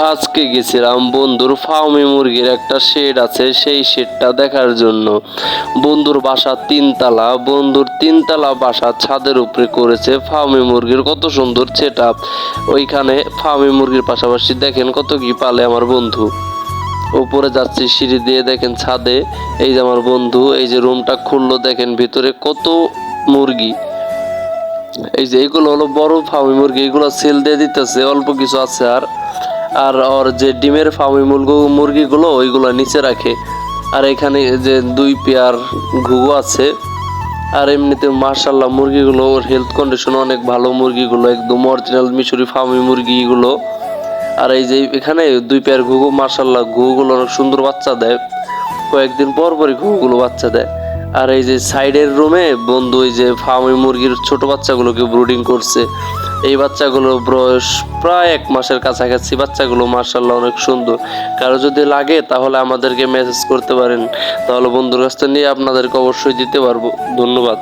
আজকে গেছিলাম বন্ধুর ফার্মে মুরগির একটা শেড আছে, সেই শেডটা দেখার জন্য। বন্ধুর বাসা তিনতলা, বন্ধুর তিনতলা বাসা ছাদের উপরে করেছে ফার্মে মুরগির। কত সুন্দর সেট আপ। ওইখানে ফার্মে মুরগির পাশাপাশি দেখেন কত কি পালে আমার বন্ধু। উপরে যাচ্ছি সিঁড়ি দিয়ে, দেখেন ছাদে। এই যে আমার বন্ধু, এই যে রুমটা খুললো, দেখেন ভিতরে কত মুরগি। এই যে এগুলো হলো বড় ফার্মি মুরগি, এগুলো সেল দিয়ে দিতেছে, অল্প কিছু আছে। আর ওর যে ডিমের ফার্মি মুরগিগুলো ওইগুলো নিচে রাখে। আর এখানে যে 2 পেয়ার ঘুঘু আছে। আর এমনিতে মার্শাল্লাহ মুরগিগুলো ওর হেলথ কন্ডিশন অনেক ভালো, মুরগিগুলো একদম অরিজিনাল মিশরি ফার্মি মুরগিগুলো। আর এই যে এখানে 2 পেয়ার ঘুঘু, মার্শাল্লাহ ঘুঘুগুলো অনেক সুন্দর বাচ্চা দেয়, কয়েকদিন পর পরই ঘুঘুগুলো বাচ্চা দেয়। আর এই যে সাইডের রুমে বন্ধু এই যে ফার্মি মুরগির ছোট বাচ্চাগুলোকে ব্রুডিং করছে। এই বাচ্চাগুলোর বয়স প্রায় 1 মাসের কাছাকাছি। বাচ্চাগুলো মার্শাল্লাহ অনেক সুন্দর। কারো যদি লাগে তাহলে আমাদেরকে মেসেজ করতে পারেন, তাহলে বন্ধুর কাছ থেকে নিয়ে আপনাদেরকে অবশ্যই দিতে পারবো। ধন্যবাদ।